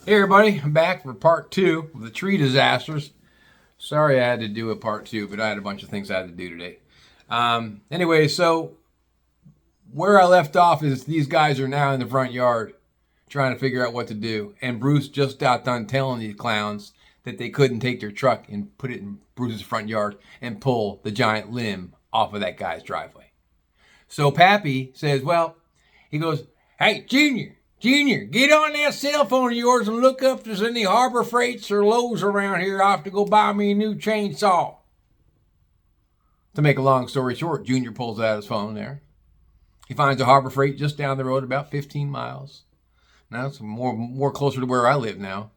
Hey everybody, I'm back for part two of the tree disasters. Sorry I had to do a part two, but I had a bunch of things I had to do today. Anyway, so where I left off is these guys are now in the front yard trying to figure out what to do. And Bruce just got done telling these clowns that they couldn't take their truck and put it in Bruce's front yard and pull the giant limb off of that guy's driveway. So Pappy says, well, he goes, hey, Junior, get on that cell phone of yours and look up if there's any Harbor Freights or Lowe's around here. I have to go buy me a new chainsaw. To make a long story short, Junior pulls out his phone there. He finds a Harbor Freight just down the road, about 15 miles. Now it's more closer to where I live now.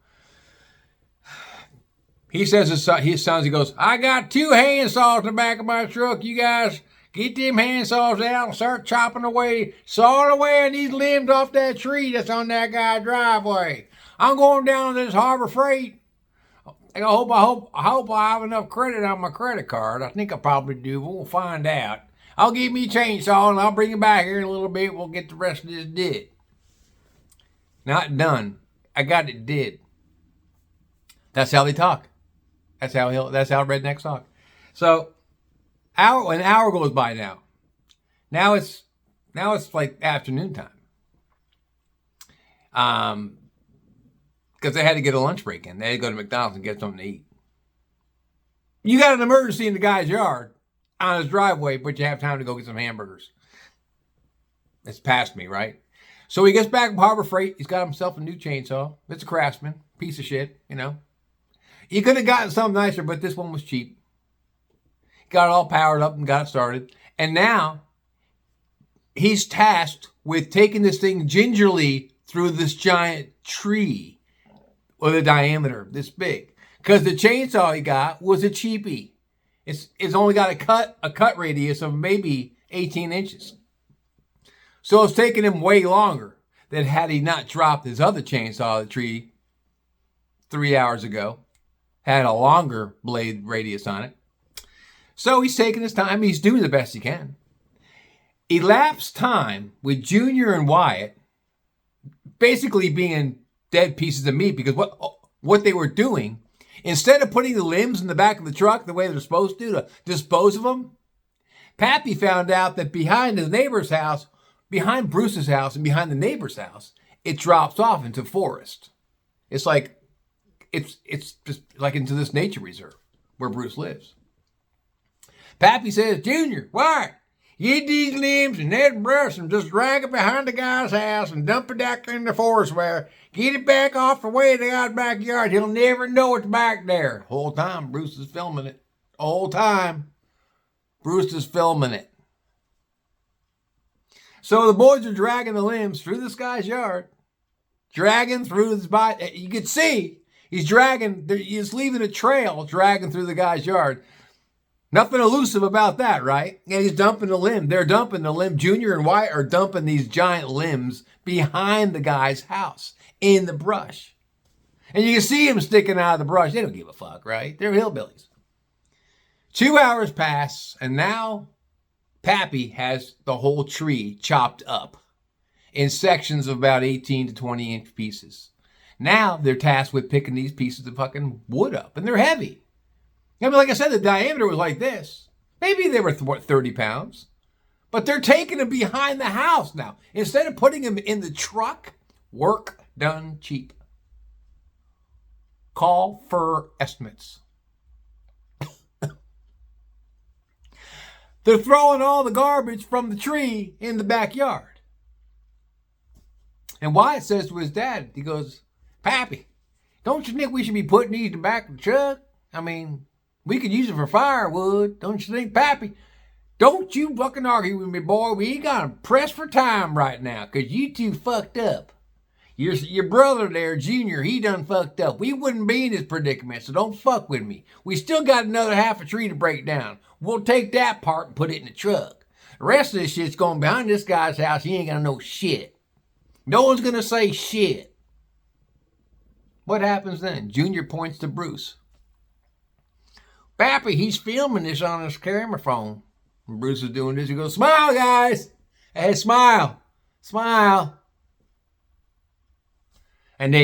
He says his sons, he goes, I got two handsaws in the back of my truck. You guys get them handsaws out and start chopping away, sawing away on these limbs off that tree that's on that guy's driveway. I'm going down to this Harbor Freight. I hope I have enough credit on my credit card. I think I probably do, but we'll find out. I'll give me a chainsaw and I'll bring it back here in a little bit. We'll get the rest of this did. Not done. I got it did. That's how they talk. That's how rednecks talk. So an hour goes by now. Now it's like afternoon time. Because they had to get a lunch break in. They had to go to McDonald's and get something to eat. You got an emergency in the guy's yard on his driveway, but you have time to go get some hamburgers. It's past me, right? So he gets back from Harbor Freight. He's got himself a new chainsaw. It's a Craftsman. Piece of shit, you know. He could have gotten something nicer, but this one was cheap. Got it all powered up and got it started. And now he's tasked with taking this thing gingerly through this giant tree with a diameter this big. Because the chainsaw he got was a cheapie. It's only got a cut radius of maybe 18 inches. So it's taking him way longer than had he not dropped his other chainsaw of the tree 3 hours ago. Had a longer blade radius on it. So he's taking his time. He's doing the best he can. Elapsed time with Junior and Wyatt basically being dead pieces of meat because what they were doing, instead of putting the limbs in the back of the truck the way they're supposed to dispose of them, Pappy found out that behind his neighbor's house, behind Bruce's house and behind the neighbor's house, it drops off into forest. It's just like into this nature reserve where Bruce lives. Pappy says, Junior, why? Get these limbs and that brush and just drag it behind the guy's house and dump it back in the forest where get it back off the way of the guy's backyard. He'll never know it's back there. Whole time Bruce is filming it. Whole time Bruce is filming it. So the boys are dragging the limbs through this guy's yard. Dragging through his body. You could see he's leaving a trail dragging through the guy's yard. Nothing elusive about that, right? And he's dumping the limb. They're dumping the limb. Junior and Wyatt are dumping these giant limbs behind the guy's house in the brush. And you can see him sticking out of the brush. They don't give a fuck, right? They're hillbillies. 2 hours pass, and now Pappy has the whole tree chopped up in sections of about 18 to 20 inch pieces. Now they're tasked with picking these pieces of fucking wood up, and they're heavy. I mean, like I said, the diameter was like this. Maybe they were 30 pounds. But they're taking them behind the house now. Instead of putting them in the truck, work done cheap. Call for estimates. They're throwing all the garbage from the tree in the backyard. And Wyatt says to his dad, he goes, Pappy, don't you think we should be putting these in the back of the truck? I mean, we could use it for firewood, don't you think, Pappy? Don't you fucking argue with me, boy. We ain't got to press for time right now, because you two fucked up. Your brother there, Junior, he done fucked up. We wouldn't be in this predicament, so don't fuck with me. We still got another half a tree to break down. We'll take that part and put it in the truck. The rest of this shit's going behind this guy's house. He ain't gonna know shit. No one's gonna say shit. What happens then? Junior points to Bruce. Pappy, he's filming this on his camera phone. And Bruce is doing this. He goes, smile, guys. Hey, smile. Smile. And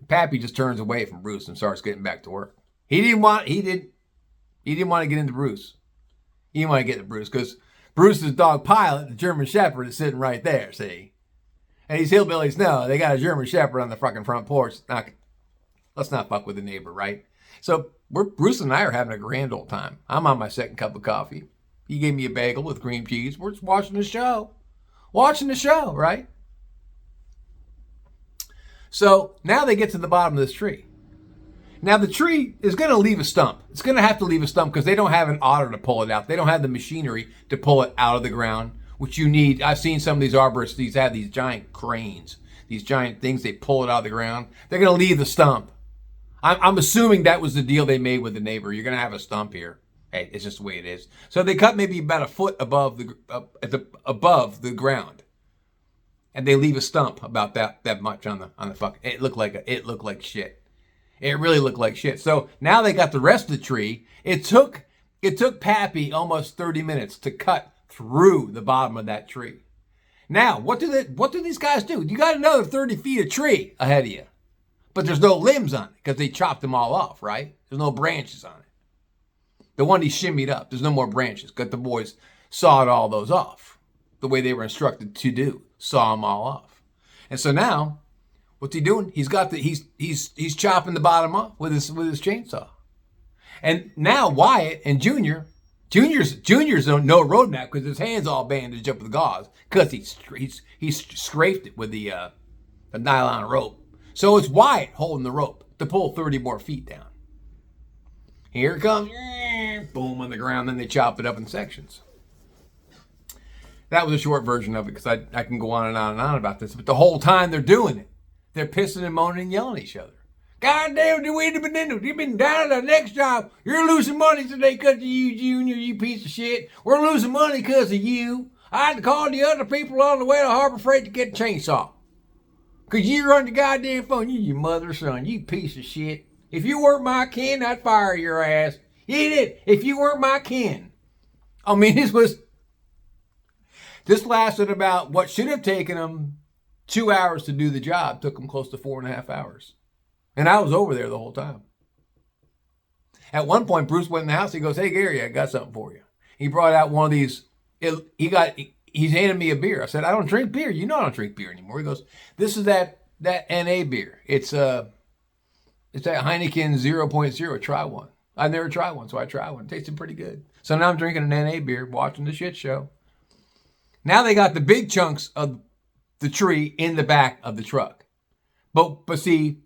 Pappy just turns away from Bruce and starts getting back to work. He didn't want to get into Bruce. He didn't want to get into Bruce because Bruce's dog Pilot, the German Shepherd, is sitting right there, see? And these hillbillies know they got a German Shepherd on the fucking front porch. Let's not fuck with the neighbor, right? So Bruce and I are having a grand old time. I'm on my second cup of coffee. He gave me a bagel with cream cheese. We're just watching the show. Watching the show, right? So now they get to the bottom of this tree. Now the tree is going to leave a stump. It's going to have to leave a stump because they don't have an auger to pull it out. They don't have the machinery to pull it out of the ground, which you need. I've seen some of these arborists, these have these giant cranes, these giant things, they pull it out of the ground. They're going to leave the stump. I'm assuming that was the deal they made with the neighbor. You're going to have a stump here. Hey, it's just the way it is. So they cut maybe about a foot above the ground, and they leave a stump about that much on the fucking. It looked like shit. It really looked like shit. So now they got the rest of the tree. It took Pappy almost 30 minutes to cut through the bottom of that tree. Now, what do these guys do? You got another 30 feet of tree ahead of you, but there's no limbs on it because they chopped them all off, right? There's no branches on it. The one he shimmied up, there's no more branches because the boys sawed all those off the way they were instructed to do. Saw them all off. And so now, what's he doing? He's he's chopping the bottom off with his chainsaw. And now Wyatt and Junior's don't know roadmap because his hand's all bandaged up with gauze because he's scraped it with the nylon rope. So it's Wyatt holding the rope to pull 30 more feet down. Here it comes. Boom on the ground. Then they chop it up in sections. That was a short version of it because I can go on and on and on about this. But the whole time they're doing it, they're pissing and moaning and yelling at each other. God damn, you've been down at the next job. You're losing money today because of you, Junior, you piece of shit. We're losing money because of you. I had to call the other people on the way to Harbor Freight to get a chainsaw. Because you run the goddamn phone. You mother son, you piece of shit. If you weren't my kin, I'd fire your ass. You did. If you weren't my kin. I mean, this lasted about what should have taken them 2 hours to do the job. Took them close to 4.5 hours. And I was over there the whole time. At one point, Bruce went in the house. He goes, "Hey, Gary, I got something for you." He brought out one of these. He's handed me a beer. I said, "I don't drink beer. You know I don't drink beer anymore." He goes, "This is that NA beer. It's that Heineken 0.0. Try one." I've never tried one, so I tried one. It tasted pretty good. So now I'm drinking an NA beer, watching the shit show. Now they got the big chunks of the tree in the back of the truck. But see,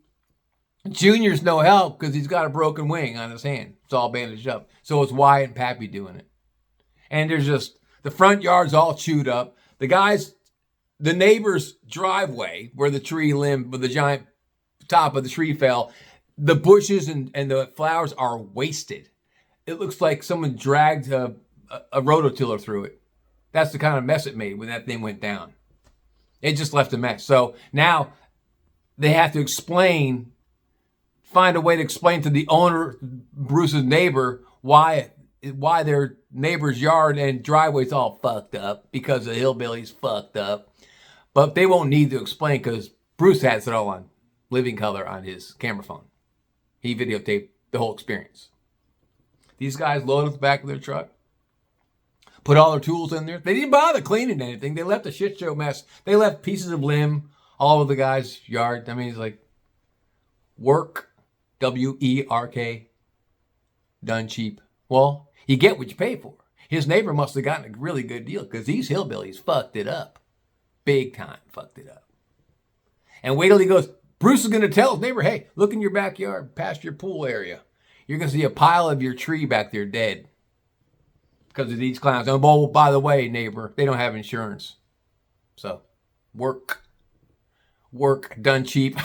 Junior's no help because he's got a broken wing on his hand. It's all bandaged up. So it's Wyatt and Pappy doing it. And there's just, the front yard's all chewed up. The neighbor's driveway where the tree limb, where the giant top of the tree fell, the bushes and the flowers are wasted. It looks like someone dragged a rototiller through it. That's the kind of mess it made when that thing went down. It just left a mess. So now they have to find a way to explain to the owner, Bruce's neighbor, why their neighbor's yard and driveway's all fucked up because the hillbilly's fucked up. But they won't need to explain because Bruce has it all on living color on his camera phone. He videotaped the whole experience. These guys loaded up the back of their truck, put all their tools in there. They didn't bother cleaning anything. They left a shit show mess. They left pieces of limb all over the guy's yard. I mean, it's like work, W-E-R-K, done cheap. Well, you get what you pay for. His neighbor must have gotten a really good deal because these hillbillies fucked it up. Big time fucked it up. And wait till he goes, Bruce is going to tell his neighbor, "Hey, look in your backyard, past your pool area. You're going to see a pile of your tree back there dead because of these clowns. Oh, by the way, neighbor, they don't have insurance. So, work, done cheap."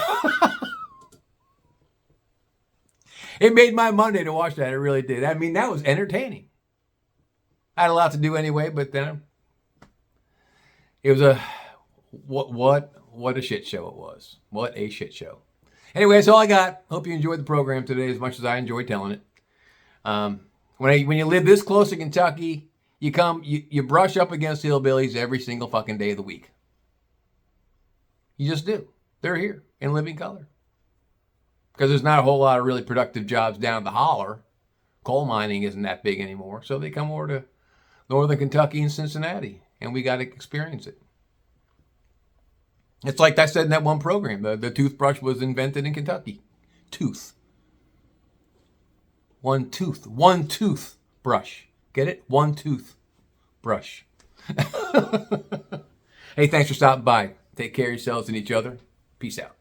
It made my Monday to watch that. It really did. I mean, that was entertaining. I had a lot to do anyway, but then it was what a shit show it was. What a shit show. Anyway, that's all I got. Hope you enjoyed the program today as much as I enjoyed telling it. When you live this close to Kentucky, you brush up against hillbillies every single fucking day of the week. You just do. They're here in living color. because there's not a whole lot of really productive jobs down the holler. Coal mining isn't that big anymore, so they come over to northern Kentucky and Cincinnati, and we got to experience it. It's like I said in that one program, the toothbrush was invented in Kentucky. Tooth. One tooth brush. Get it? One tooth brush. Hey, thanks for stopping by. Take care of yourselves and each other. Peace out.